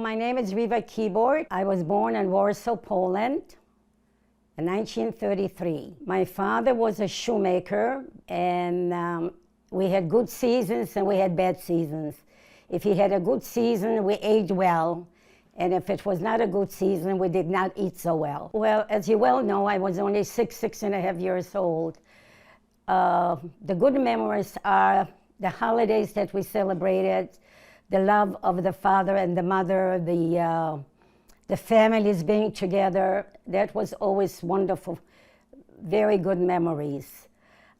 my name is Reva Kibort. I was born in Warsaw, Poland in 1933. My father was a shoemaker, and we had good seasons and we had bad seasons. If he had a good season, we ate well. And if it was not a good season, we did not eat so well. Well, as you well know, I was only 6.5 years old. The good memories are the holidays that we celebrated, the love of the father and the mother, the families being together. That was always wonderful, very good memories.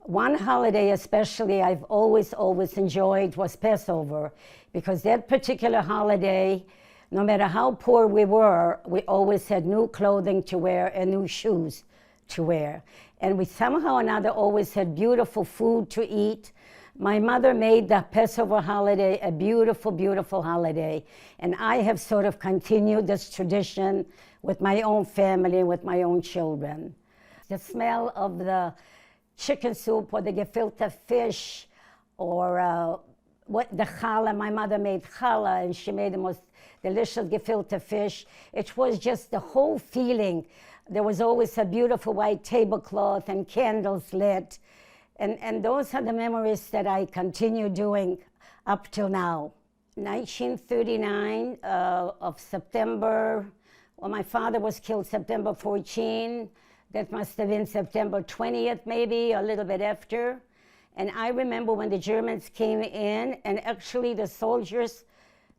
One holiday especially I've always enjoyed was Passover, because that particular holiday, no matter how poor we were, we always had new clothing to wear and new shoes to wear. And we somehow or another always had beautiful food to eat. My mother made the Passover holiday a beautiful, beautiful holiday. And I have sort of continued this tradition with my own family, with my own children. The smell of the chicken soup or the gefilte fish or the challah, my mother made challah and she made the most delicious gefilte fish. It was just the whole feeling. There was always a beautiful white tablecloth and candles lit. And those are the memories that I continue doing up till now. 1939 of September, well, my father was killed September 14. That must have been September 20th, maybe, a little bit after. And I remember when the Germans came in, and actually the soldiers,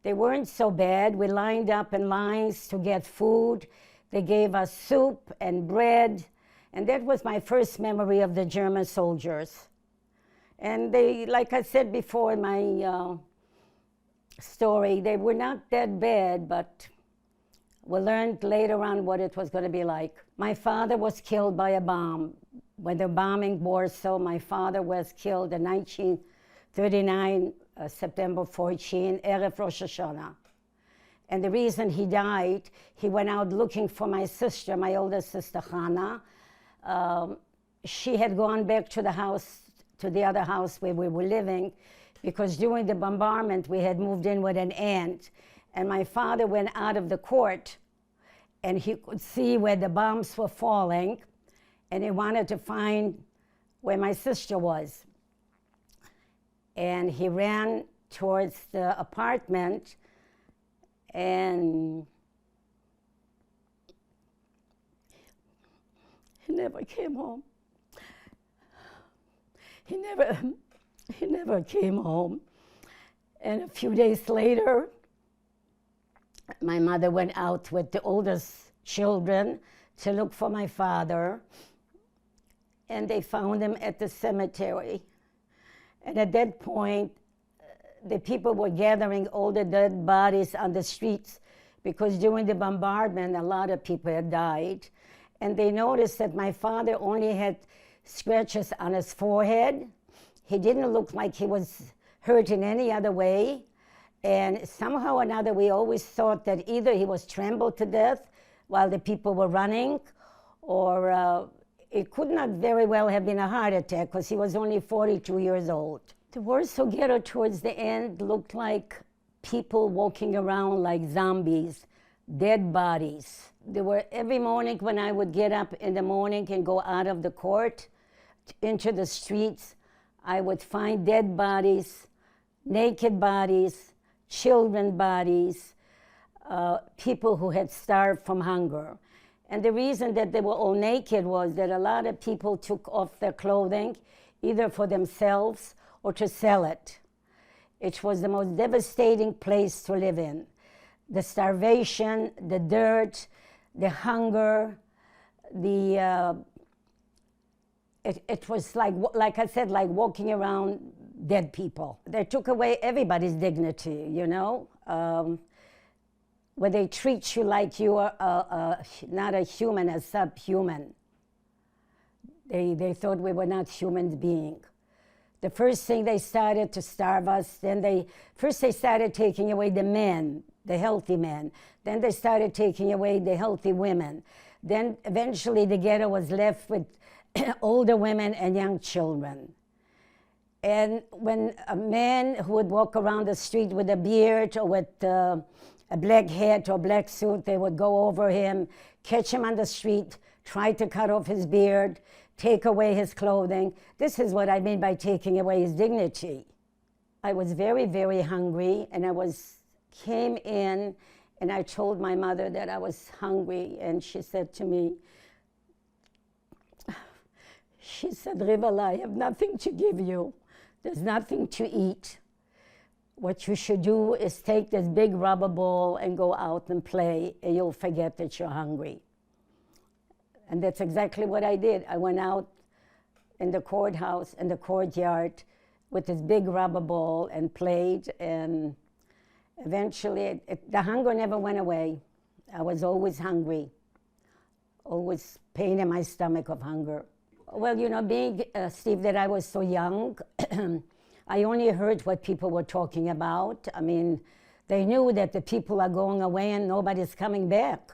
they weren't so bad. We lined up in lines to get food. They gave us soup and bread. And that was my first memory of the German soldiers. And they, like I said before in my story, they were not that bad, but we learned later on what it was going to be like. My father was killed by a bomb. When they're bombing Warsaw, my father was killed in 1939, September 14, Erev Rosh Hashanah. And the reason he died, he went out looking for my sister, my older sister, Hannah. She had gone back to the house, to the other house where we were living, because during the bombardment, we had moved in with an aunt. And my father went out of the court, and he could see where the bombs were falling, and he wanted to find where my sister was. And he ran towards the apartment, and he never came home. He never came home. And a few days later, my mother went out with the oldest children to look for my father, and they found him at the cemetery. And at that point, the people were gathering all the dead bodies on the streets, because during the bombardment, a lot of people had died. And they noticed that my father only had scratches on his forehead. He didn't look like he was hurt in any other way. And somehow or another, we always thought that either he was trampled to death while the people were running, or it could not very well have been a heart attack, because he was only 42 years old. The Warsaw Ghetto towards the end looked like people walking around like zombies, dead bodies. There were, every morning when I would get up in the morning and go out of the court into the streets, I would find dead bodies, naked bodies, children bodies, people who had starved from hunger. And the reason that they were all naked was that a lot of people took off their clothing, either for themselves or to sell it. It was the most devastating place to live in. The starvation, the dirt, the hunger, it was like I said, like walking around dead people. They took away everybody's dignity, you know? Where they treat you like you are not a human, a subhuman. They thought we were not human beings. The first thing they started to starve us, first they started taking away the men, the healthy men. Then they started taking away the healthy women. Then eventually the ghetto was left with older women and young children. And when a man who would walk around the street with a beard or with a black hat or black suit, they would go over him, catch him on the street, try to cut off his beard, take away his clothing. This is what I mean by taking away his dignity. I was very, very hungry, and came in, and I told my mother that I was hungry, and she said to me, Reva, I have nothing to give you. There's nothing to eat. What you should do is take this big rubber ball and go out and play, and you'll forget that you're hungry. And that's exactly what I did. I went out in the courthouse, in the courtyard, with this big rubber ball and played, and eventually the hunger never went away. I was always hungry, always pain in my stomach of hunger. Well, you know, being, Steve, that I was so young, I only heard what people were talking about. I mean, they knew that the people are going away and nobody's coming back.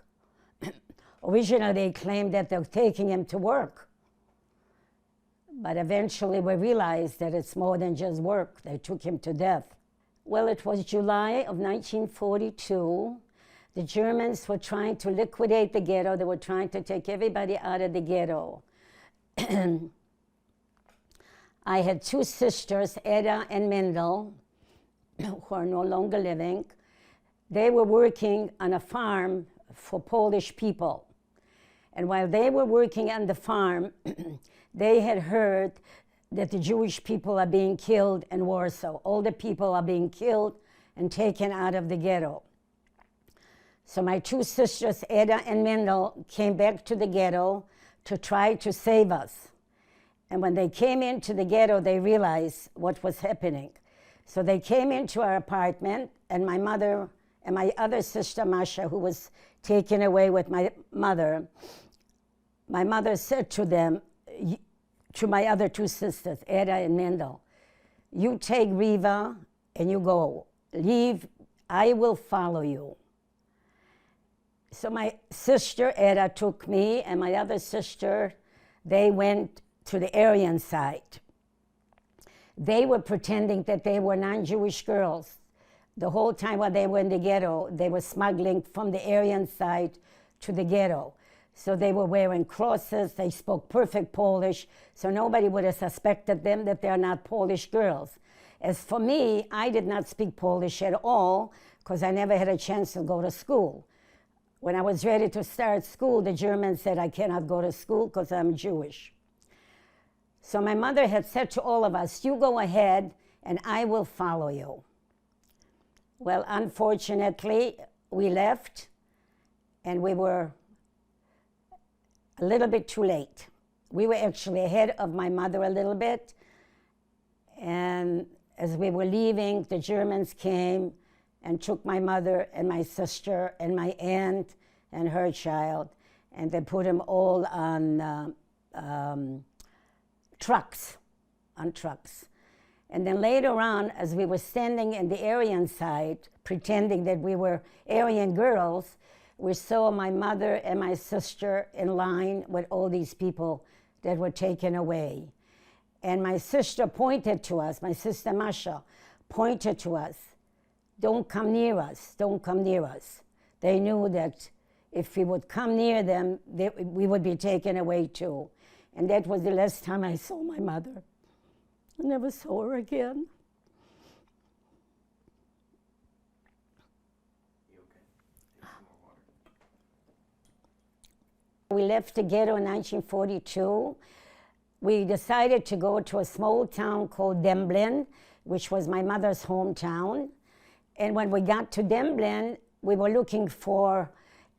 Originally, they claimed that they're taking him to work. But eventually, we realized that it's more than just work. They took him to death. Well, it was July of 1942. The Germans were trying to liquidate the ghetto. They were trying to take everybody out of the ghetto. I had two sisters, Edda and Mendel, who are no longer living. They were working on a farm for Polish people. And while they were working on the farm, they had heard that the Jewish people are being killed in Warsaw. All the people are being killed and taken out of the ghetto. So my two sisters, Edda and Mendel, came back to the ghetto to try to save us. And when they came into the ghetto, they realized what was happening. So they came into our apartment, and my mother and my other sister, Masha, who was taken away with my mother said to them, to my other two sisters, Edda and Mendel, you take Reva and you go. Leave, I will follow you. So my sister, Edda, took me, and my other sister, they went to the Aryan side. They were pretending that they were non-Jewish girls. The whole time while they were in the ghetto, they were smuggling from the Aryan side to the ghetto. So they were wearing crosses, they spoke perfect Polish, so nobody would have suspected them that they're not Polish girls. As for me, I did not speak Polish at all, because I never had a chance to go to school. When I was ready to start school, the Germans said I cannot go to school because I'm Jewish. So my mother had said to all of us, you go ahead and I will follow you. Well, unfortunately, we left, and we were a little bit too late. We were actually ahead of my mother a little bit, and as we were leaving, the Germans came and took my mother and my sister and my aunt and her child, and they put them all on trucks. And then later on, as we were standing in the Aryan side, pretending that we were Aryan girls, we saw my mother and my sister in line with all these people that were taken away. And my sister pointed to us, my sister Masha pointed to us, don't come near us, don't come near us. They knew that if we would come near them, we would be taken away too. And that was the last time I saw my mother. I never saw her again. You okay? Take some more water. We left the ghetto in 1942. We decided to go to a small town called Demblin, which was my mother's hometown. And when we got to Demblin, we were looking for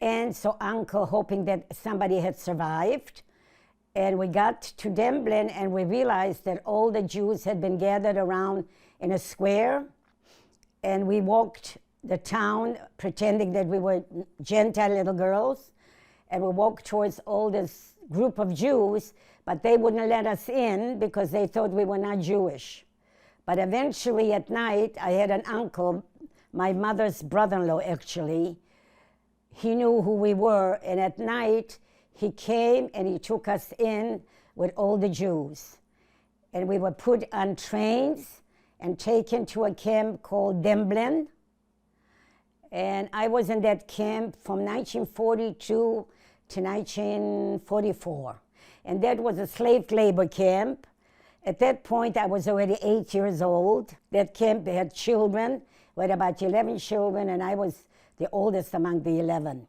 aunts or uncle, hoping that somebody had survived. And we got to Demblin, and we realized that all the Jews had been gathered around in a square. And we walked the town pretending that we were Gentile little girls. And we walked towards all this group of Jews, but they wouldn't let us in because they thought we were not Jewish. But eventually at night, I had an uncle, my mother's brother-in-law actually. He knew who we were, and at night, he came and he took us in with all the Jews. And we were put on trains and taken to a camp called Demblin. And I was in that camp from 1942 to 1944. And that was a slave labor camp. At that point, I was already 8 years old. That camp had children. We had about 11 children, and I was the oldest among the 11.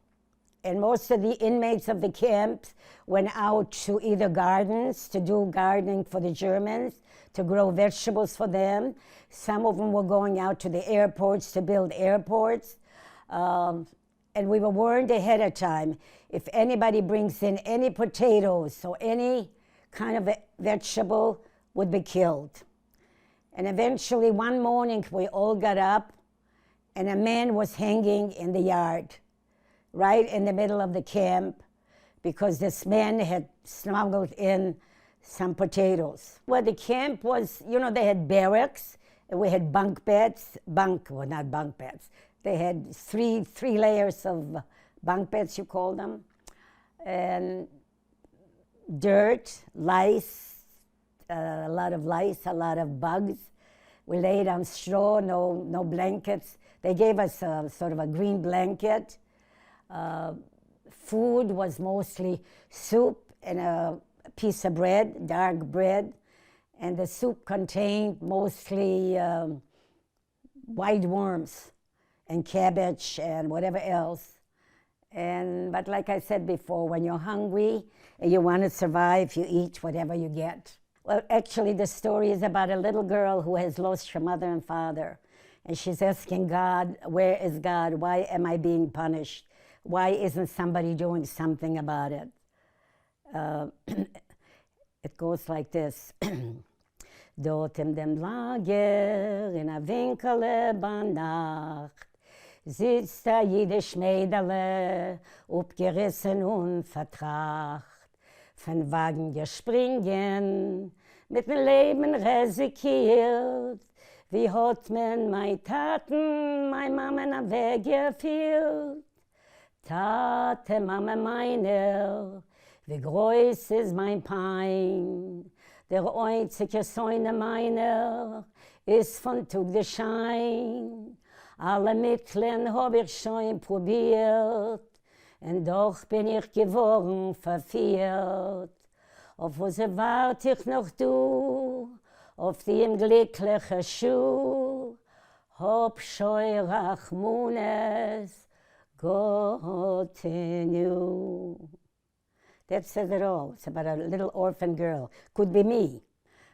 And most of the inmates of the camps went out to either gardens, to do gardening for the Germans, to grow vegetables for them. Some of them were going out to the airports to build airports. And we were warned ahead of time, if anybody brings in any potatoes or any kind of vegetable, would be killed. And eventually one morning we all got up and a man was hanging in the yard, right in the middle of the camp, because this man had smuggled in some potatoes. Well, the camp was, you know, they had barracks, and we had bunk beds, well, not bunk beds. They had three layers of bunk beds, you call them, and dirt, lice, a lot of lice, a lot of bugs. We laid on straw, no blankets. They gave us sort of a green blanket. Food was mostly soup and a piece of bread, dark bread, and the soup contained mostly white worms and cabbage and whatever else. But like I said before, when you're hungry and you want to survive, you eat whatever you get. Well, actually, the story is about a little girl who has lost her mother and father. And she's asking God, where is God? Why am I being punished? Why isn't somebody doing something about it? It goes like this. Dort in dem Lager, in a Winkele bei Nacht, sitzt a Jiddisch Mädele, abgerissen und vertracht. Von Wagen gespringen, mit dem Leben resikiert. Wie hat man mein Taten, mein Mama nach Weg geführt? Tate, Mama meiner, wie groß ist mein Pein. Der einzige Säune meiner ist von Tug der Schein. Alle Mitteln hab ich schon probiert, und doch bin ich geworden verführt. Auf was wart ich noch du, auf die im glücklichen Schuh, hab scheu Rachmunes, Gott in you. That says it all. It's about a little orphan girl. Could be me.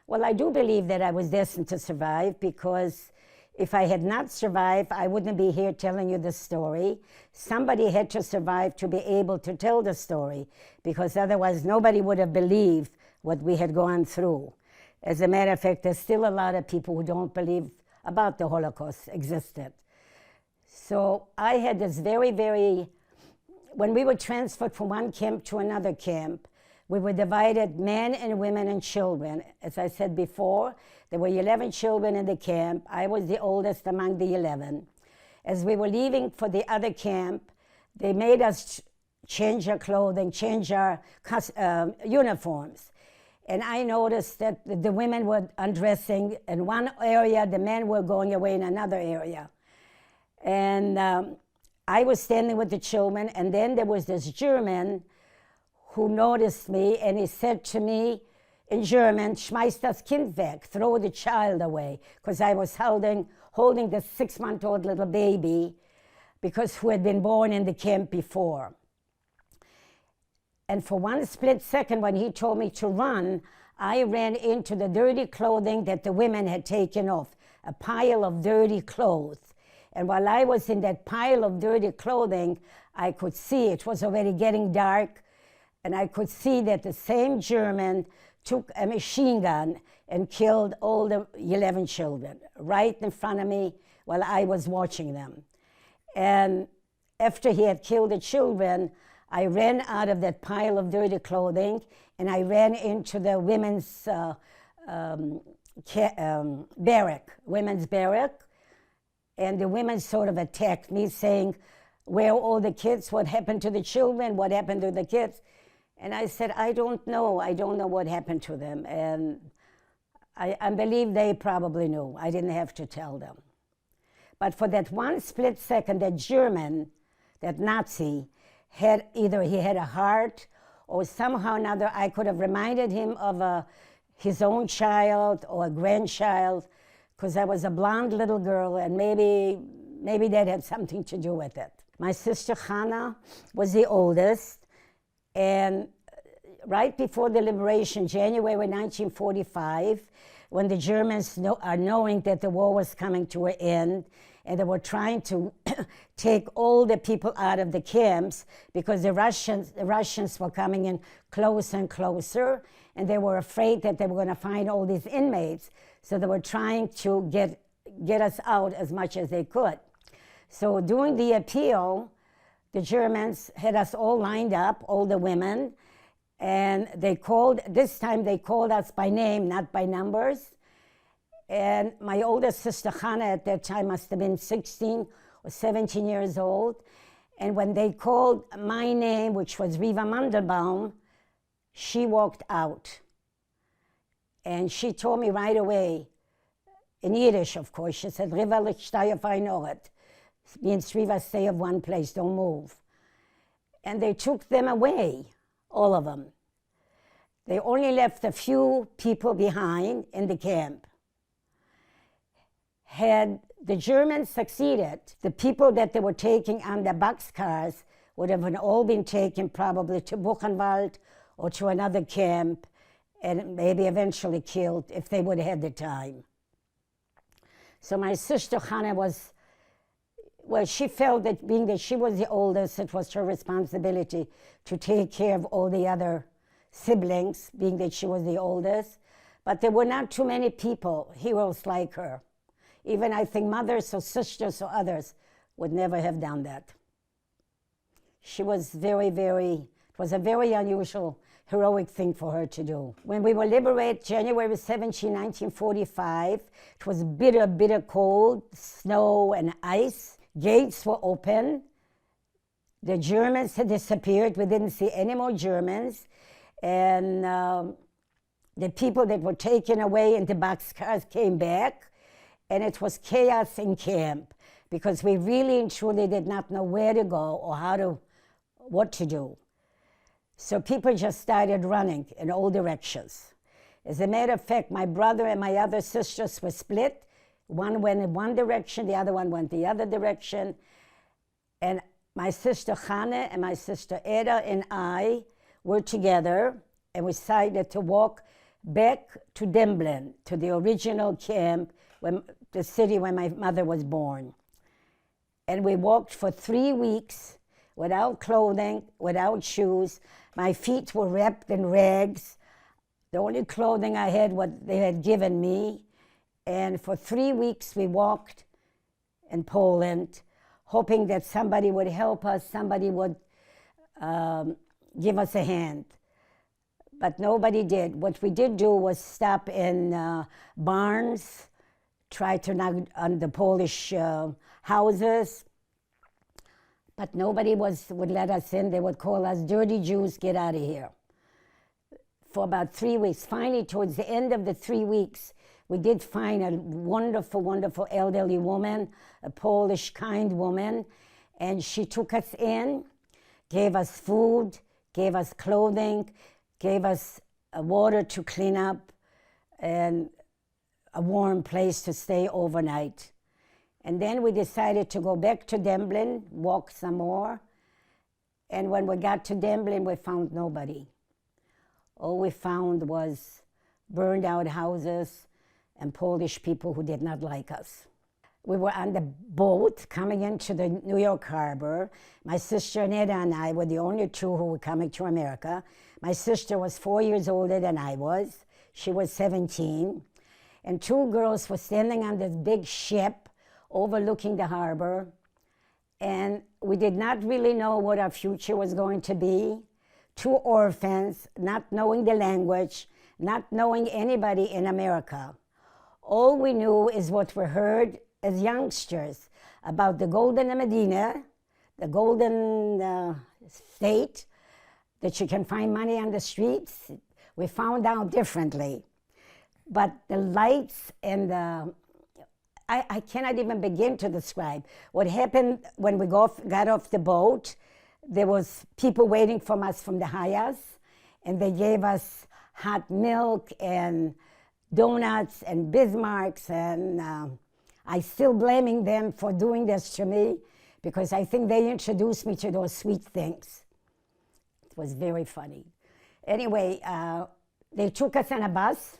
Well, I do believe that I was destined to survive, because if I had not survived, I wouldn't be here telling you the story. Somebody had to survive to be able to tell the story, because otherwise nobody would have believed what we had gone through. As a matter of fact, there's still a lot of people who don't believe about the Holocaust existed. So I had this when we were transferred from one camp to another camp, we were divided, men and women and children. As I said before, there were 11 children in the camp. I was the oldest among the 11. As we were leaving for the other camp, they made us change our clothing, change our uniforms. And I noticed that the women were undressing in one area, the men were going away in another area. And I was standing with the children, and then there was this German who noticed me, and he said to me in German, "Schmeiß das Kind weg," throw the child away, because I was holding the 6-month-old little baby, who had been born in the camp before. And for one split second, when he told me to run, I ran into the dirty clothing that the women had taken off, a pile of dirty clothes. And while I was in that pile of dirty clothing, I could see, it was already getting dark, and I could see that the same German took a machine gun and killed all the 11 children right in front of me while I was watching them. And after he had killed the children, I ran out of that pile of dirty clothing, and I ran into the women's women's barrack. And the women sort of attacked me, saying, "Where are all the kids? What happened to the children? What happened to the kids?" And I said, "I don't know. I don't know what happened to them." And I believe they probably knew. I didn't have to tell them. But for that one split second, that German, that Nazi, had either he had a heart or somehow or another I could have reminded him of his own child or a grandchild, because I was a blonde little girl, and maybe that had something to do with it. My sister Hannah was the oldest, and right before the liberation, January 1945, when the Germans are knowing that the war was coming to an end, and they were trying to take all the people out of the camps because the Russians were coming in closer and closer, and they were afraid that they were going to find all these inmates. So they were trying to get us out as much as they could. So during the appeal, the Germans had us all lined up, all the women, and this time they called us by name, not by numbers. And my older sister Hannah at that time must have been 16 or 17 years old. And when they called my name, which was Reva Mandelbaum, she walked out. And she told me right away, in Yiddish, of course, she said, Reva, stay if I know it. Means Reva, stay of one place, don't move. And they took them away, all of them. They only left a few people behind in the camp. Had the Germans succeeded, the people that they were taking on the boxcars would have all been taken probably to Buchenwald or to another camp, and maybe eventually killed if they would have had the time. So my sister Hannah she felt that being that she was the oldest, it was her responsibility to take care of all the other siblings, being that she was the oldest. But there were not too many people, heroes like her. Even I think mothers or sisters or others would never have done that. She was it was a very unusual, heroic thing for her to do. When we were liberated, January 17, 1945, it was bitter, bitter cold, snow and ice. Gates were open. The Germans had disappeared. We didn't see any more Germans. And the people that were taken away in the boxcars came back. And it was chaos in camp because we really and truly did not know where to go or what to do. So people just started running in all directions. As a matter of fact, my brother and my other sisters were split. One went in one direction, the other one went the other direction. And my sister Hannah and my sister Eda and I were together, and we decided to walk back to Demblin, to the original camp, the city where my mother was born. And we walked for 3 weeks without clothing, without shoes. My feet were wrapped in rags. The only clothing I had, what they had given me. And for 3 weeks we walked in Poland, hoping that somebody would help us, somebody would give us a hand. But nobody did. What we did do was stop in barns, try to knock on the Polish houses, but nobody would let us in. They would call us dirty Jews, get out of here. For about 3 weeks. Finally, towards the end of the 3 weeks, we did find a wonderful, wonderful elderly woman, a Polish kind woman, and she took us in, gave us food, gave us clothing, gave us water to clean up, and a warm place to stay overnight. And then we decided to go back to Demblin, walk some more. And when we got to Demblin, we found nobody. All we found was burned out houses and Polish people who did not like us. We were on the boat coming into the New York harbor. My sister Neda and I were the only two who were coming to America. My sister was 4 years older than I was. She was 17. And two girls were standing on this big ship overlooking the harbor. And we did not really know what our future was going to be. Two orphans, not knowing the language, not knowing anybody in America. All we knew is what we heard as youngsters about the Golden Medina, the Golden State, that you can find money on the streets. We found out differently. But the lights and the I cannot even begin to describe. What happened when we got off the boat, there was people waiting for us from the Hayas, and they gave us hot milk and donuts and Bismarcks, and I still blaming them for doing this to me because I think they introduced me to those sweet things. It was very funny. Anyway, they took us on a bus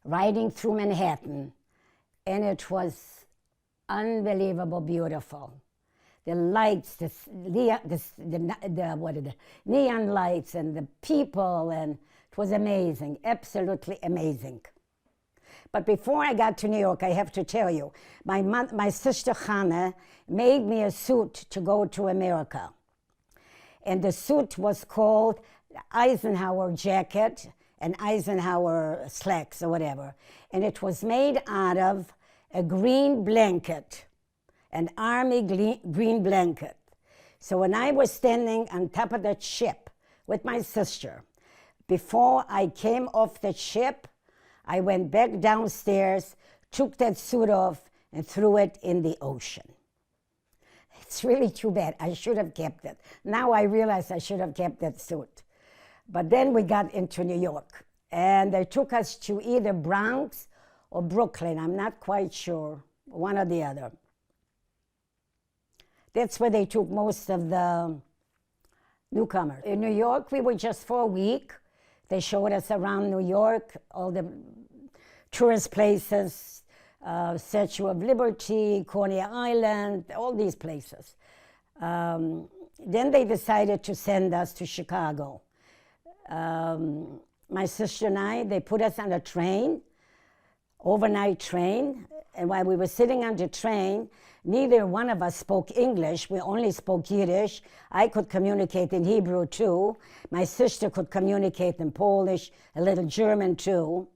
riding through Manhattan, and it was unbelievable beautiful. The lights, the neon lights, and the people, and it was amazing, absolutely amazing. But before I got to New York, I have to tell you, my sister Hannah made me a suit to go to America. And the suit was called Eisenhower jacket and Eisenhower slacks or whatever. And it was made out of a green blanket, an army green blanket. So when I was standing on top of that ship with my sister, before I came off the ship, I went back downstairs, took that suit off, and threw it in the ocean. It's really too bad. I should have kept it. Now I realize I should have kept that suit. But then we got into New York, and they took us to either Bronx or Brooklyn. I'm not quite sure, one or the other. That's where they took most of the newcomers. In New York, we were just for a week. They showed us around New York, all the tourist places, Statue of Liberty, Coney Island, all these places. Then they decided to send us to Chicago. My sister and I, they put us on a train, overnight train, and while we were sitting on the train, neither one of us spoke English. We only spoke Yiddish. I could communicate in Hebrew too. My sister could communicate in Polish, a little German too.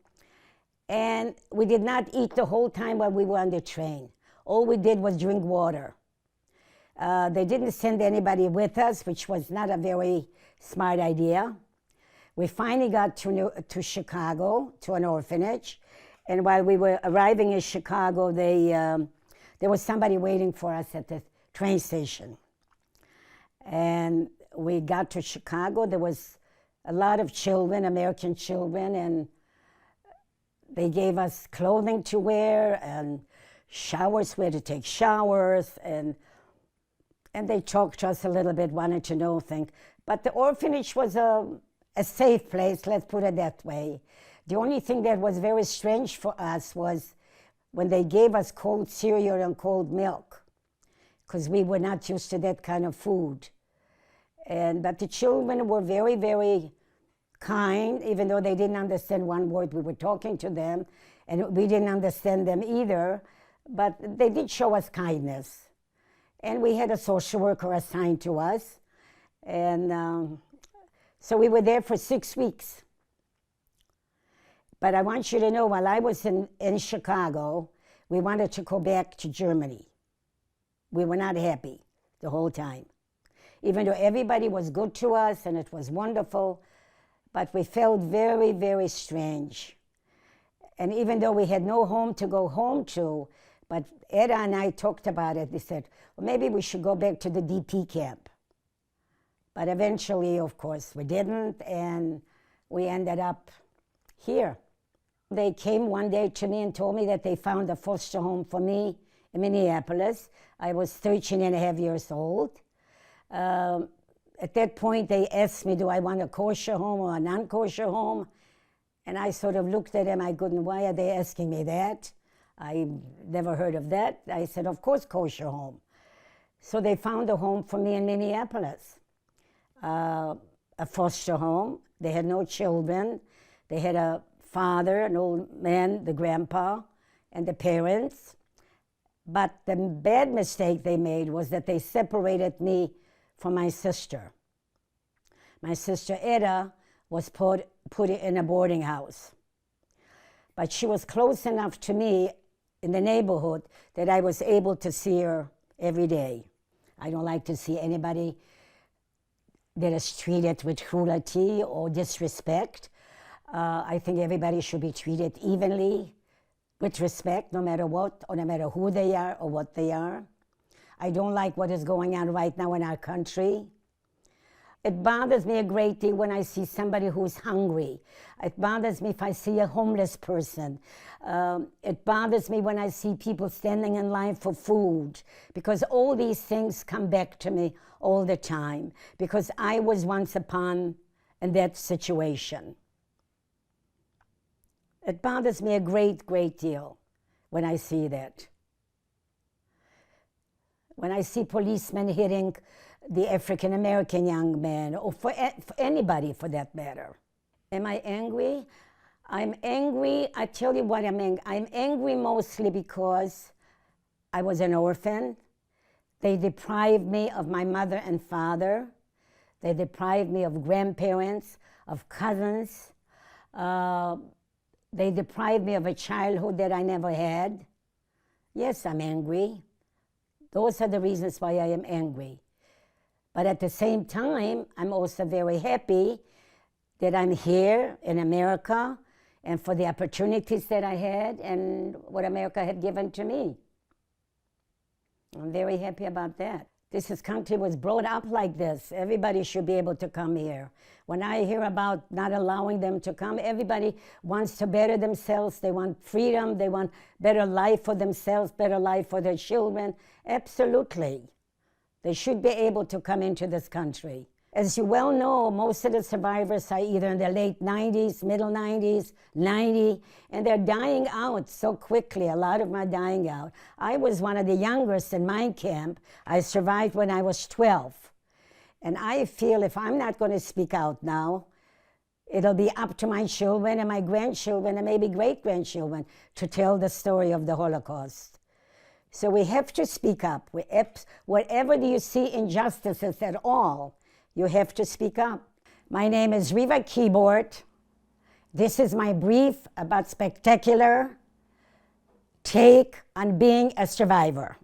And we did not eat the whole time while we were on the train. All we did was drink water. They didn't send anybody with us, which was not a very smart idea. We finally got to Chicago, to an orphanage. And while we were arriving in Chicago, there was somebody waiting for us at the train station. And we got to Chicago. There was a lot of children, American children, and they gave us clothing to wear and showers, where to take showers, and they talked to us a little bit, wanted to know things. But the orphanage was a safe place, let's put it that way. The only thing that was very strange for us was when they gave us cold cereal and cold milk, because we were not used to that kind of food. But the children were very, very kind, even though they didn't understand one word we were talking to them, and we didn't understand them either, but they did show us kindness. And we had a social worker assigned to us, and so we were there for 6 weeks. But I want you to know, while I was in Chicago, we wanted to go back to Germany. We were not happy the whole time. Even though everybody was good to us and it was wonderful, but we felt very, very strange. And even though we had no home to go home to, but Eda and I talked about it, they said, well, maybe we should go back to the DP camp. But eventually, of course, we didn't, and we ended up here. They came one day to me and told me that they found a foster home for me in Minneapolis. I was 13 and a half years old. At that point, they asked me, do I want a kosher home or a non-kosher home? And I sort of looked at them. I couldn't, why are they asking me that? I never heard of that. I said, of course, kosher home. So they found a home for me in Minneapolis, a foster home. They had no children. They had a father, an old man, the grandpa, and the parents. But the bad mistake they made was that they separated me from my sister. My sister Eda was put in a boarding house. But she was close enough to me in the neighborhood that I was able to see her every day. I don't like to see anybody that is treated with cruelty or disrespect. I think everybody should be treated evenly, with respect, no matter what, or no matter who they are or what they are. I don't like what is going on right now in our country. It bothers me a great deal when I see somebody who's hungry. It bothers me if I see a homeless person. It bothers me when I see people standing in line for food, because all these things come back to me all the time, because I was once upon in that situation. It bothers me a great, great deal when I see that. When I see policemen hitting the African-American young man, or for anybody for that matter. Am I angry? I'm angry. I tell you what I'm angry. I'm angry mostly because I was an orphan. They deprived me of my mother and father. They deprived me of grandparents, of cousins. They deprived me of a childhood that I never had. Yes, I'm angry. Those are the reasons why I am angry. But at the same time, I'm also very happy that I'm here in America and for the opportunities that I had and what America had given to me. I'm very happy about that. This country was brought up like this. Everybody should be able to come here. When I hear about not allowing them to come, everybody wants to better themselves. They want freedom. They want better life for themselves, better life for their children. Absolutely. They should be able to come into this country. As you well know, most of the survivors are either in their late 90s, middle 90s, 90, and they're dying out so quickly. A lot of them are dying out. I was one of the youngest in my camp. I survived when I was 12. And I feel if I'm not going to speak out now, it'll be up to my children and my grandchildren and maybe great-grandchildren to tell the story of the Holocaust. So we have to speak up. Whatever you see injustices at all, you have to speak up. My name is Reva Kibort. This is my brief about spectacular take on being a survivor.